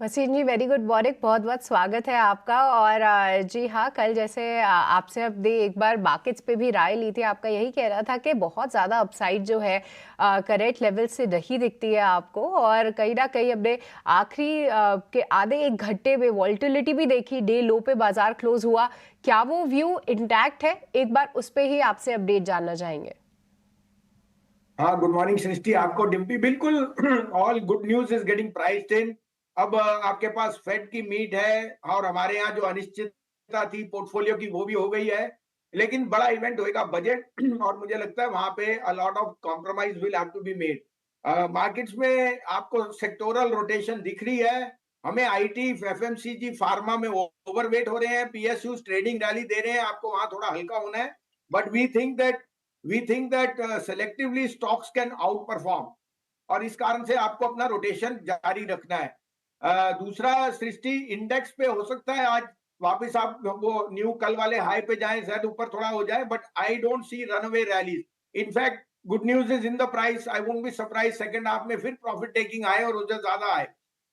वसीम जी, very good morning. बहुत बहुत स्वागत है आपका। और जी हाँ, कल जैसे आपसे अब एक बार मार्केट्स पे भी राय ली थी, आपका यही कहना था कि बहुत ज़्यादा अपसाइड जो है करेंट लेवल से नहीं दिखती है आपको, और कहीं ना कहीं अपने आखिरी के आधे एक घंटे में वॉल्टिलिटी भी देखी, डे लो पे बाजार क्लोज हुआ। क्या वो व्यू इंटैक्ट है? एक बार उस पर ही आपसे अपडेट जानना चाहेंगे। हाँ, गुड मॉर्निंग सृष्टि, आपको डिम्पी। बिल्कुल all good news is getting priced इन। अब आपके पास फेड की मीट है और हमारे यहाँ जो अनिश्चितता थी पोर्टफोलियो की वो भी हो गई है। लेकिन बड़ा इवेंट होएगा बजट और मुझे लगता है वहां पे a lot of compromise will have to be made. Markets में आपको सेक्टोरल रोटेशन दिख रही है। हमें आईटी, एफएमसीजी, फार्मा में ओवरवेट हो रहे हैं। पीएसयू ट्रेडिंग रैली दे रहे हैं, आपको वहां थोड़ा हल्का होना है। But we think that selectively stocks can outperform, और इस कारण से आपको अपना रोटेशन जारी रखना है। दूसरा सृष्टि, इंडेक्स पे हो सकता है आज वापस आप वो न्यू कल वाले हाई पे जाएं, शायद ऊपर थोड़ा हो जाए, but I don't see runaway rallies. In fact good news is in the price. I won't be surprise second half में फिर प्रॉफिट टेकिंग आए और उससे ज्यादा आए।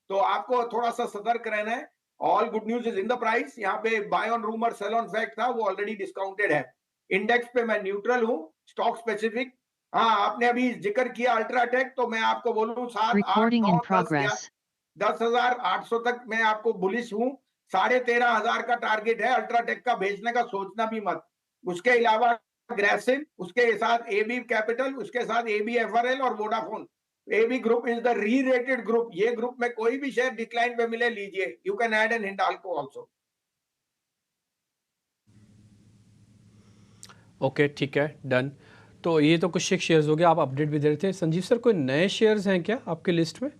तो आपको थोड़ा सा सतर्क रहना है। All good news is in the price. यहाँ पे buy on rumour sell on fact था, वो ऑलरेडी डिस्काउंटेड है। इंडेक्स पे मैं न्यूट्रल हूँ। स्टॉक स्पेसिफिक, हाँ, आपने अभी जिक्र किया अल्ट्राटेक, तो मैं आपको बोलूं 7, 8, 9, 10 10,800 तक मैं आपको बुलिश हूँ। 13,500 का टारगेट है अल्ट्राटेक का, भेजने का सोचना भी मत। उसके अलावा ग्रेसिम, उसके साथ एबी कैपिटल, उसके साथ एबी एफआरएल और Vodafone. AB group is the rerated group. ये ग्रुप में कोई भी शेयर डिक्लाइन पे मिले लीजिए। You can add an Hindalco also. Okay, ठीक है, डन। तो ये तो कुछ एक शेयर्स हो गए, आप अपडेट भी दे रहे थे। संजीव सर, कोई नए शेयर्स हैं क्या आपके लिस्ट में?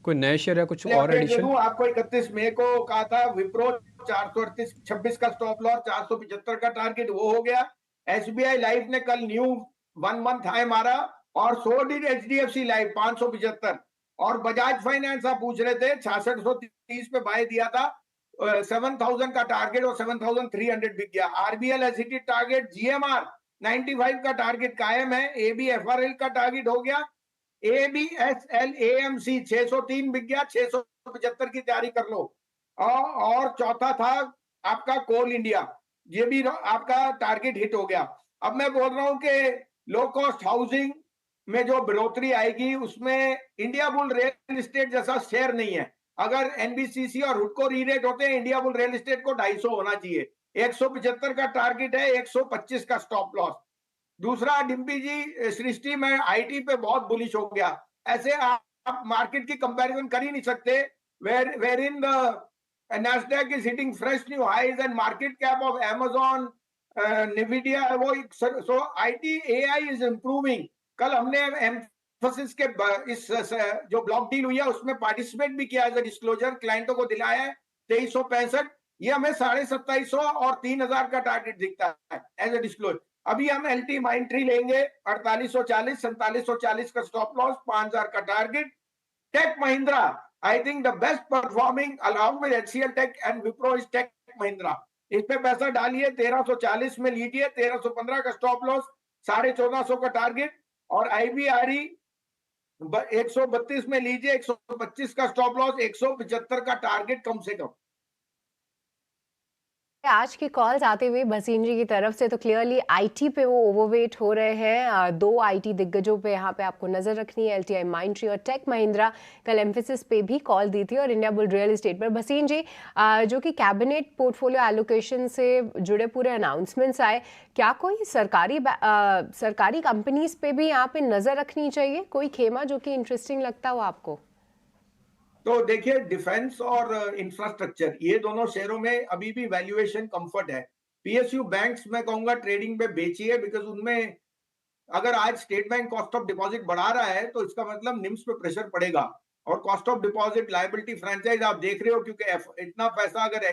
कोई नए शेयर या कुछ और अपडेट दे एडिशन? दूं आपको, 31 मई को कहा था विप्रो 438.26 का स्टॉप लॉस, 475 का टारगेट, वो हो गया। एसबीआई लाइफ ने कल न्यू 1 मंथ हाई मारा, और सो डिड एचडीएफसी लाइफ 575। और बजाज फाइनेंस आप पूछ रहे थे, 6630 पे बाय दिया था। 7,000 का टारगेट और 7,300 बिक गया। RBL has hit target. GMR 95 का टारगेट कायम है। एबी एफआरएल का टारगेट हो गया। एबीएसएल एएमसी 603 बिक गया, 675 की तैयारी कर लो। और चौथा था आपका कोल इंडिया, ये भी आपका टारगेट हिट हो गया। अब मैं बोल रहा हूं कि लो कॉस्ट हाउसिंग में जो बढ़ोतरी आएगी उसमें इंडिया बुल रियल एस्टेट जैसा शेयर नहीं है। अगर एनबीसीसी और हुडको री रेट होते हैं, इंडिया बुल रियल एस्टेट को 250 होना चाहिए। 175 का टारगेट है, 125 का स्टॉप लॉस। दूसरा डिम्पी जी, सृष्टि में आईटी पे बहुत बुलिश हो गया। ऐसे आप मार्केट की कंपैरिजन कर ही नहीं सकते, where in the Nasdaq is hitting fresh new highs and market cap of Amazon, Nvidia, वो so IT AI is improving। कल हमने एम्फोसिस के इस जो ब्लॉक डील हुई है उसमें पार्टिसिपेट भी किया एज अ डिस्क्लोजर, क्लाइंटों को दिलाया है 2365। ये हमें 2750 और 3000 का टारगेट दिखता है एज अ डिस्क्लोजर। अभी हम एलटी माइंड ट्री लेंगे 4840, 4740 का स्टॉप लॉस, 5000 का target. Tech Mahindra, I think the best performing along with HCL Tech and Wipro is Tech Mahindra. इस पे पैसा डालिए, 1340 में लीजिए, 1315 का स्टॉप लॉस, 1450 का टारगेट। और आईबीआरई 132 में लीजिए, 125 का स्टॉप लॉस, 175 का टारगेट कम से कम। आज की कॉल्स आते हुए भसीन जी की तरफ से तो क्लियरली आईटी पे वो ओवरवेट हो रहे हैं। दो आईटी दिग्गजों पे यहाँ पे आपको नजर रखनी है, एलटीआई माइंडट्री और टेक महिंद्रा। कल एम्फेसिस पे भी कॉल दी थी, और इंडिया बुल रियल एस्टेट पर भसीन जी जो कि कैबिनेट पोर्टफोलियो एलोकेशन से जुड़े पूरे अनाउंसमेंट्स आए, क्या कोई सरकारी कंपनीज पे भी यहाँ पे नजर रखनी चाहिए? कोई खेमा जो कि इंटरेस्टिंग लगता हो आपको? तो देखिए, डिफेंस और इंफ्रास्ट्रक्चर, ये दोनों शेयरों में अभी भी वैल्यूएशन कंफर्ट है। पीएसयू बैंक्स मैं कहूंगा ट्रेडिंग में बेचिए, बिकॉज उनमें अगर आज state bank cost of deposit बढ़ा रहा है तो इसका मतलब निम्स पे प्रेशर पड़ेगा। और cost of deposit liability franchise आप देख रहे हो, क्योंकि इतना पैसा अगर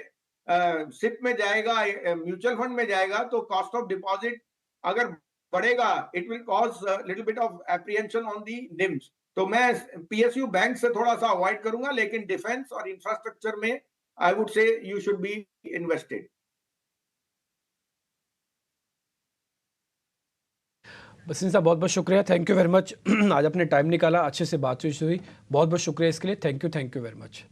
सिप में जाएगा, म्यूचुअल फंड में जाएगा, तो कॉस्ट ऑफ डिपॉजिट अगर बढ़ेगा, it will cause little bit of apprehension on the NIMS. तो मैं पीएसयू बैंक से थोड़ा सा अवॉइड करूंगा, लेकिन डिफेंस और इंफ्रास्ट्रक्चर में I would say you should be invested. Bassein साहब, बहुत बहुत शुक्रिया, थैंक यू वेरी मच। आज अपने टाइम निकाला, अच्छे से बातचीत हुई, बहुत बहुत शुक्रिया इसके लिए। Thank you very much.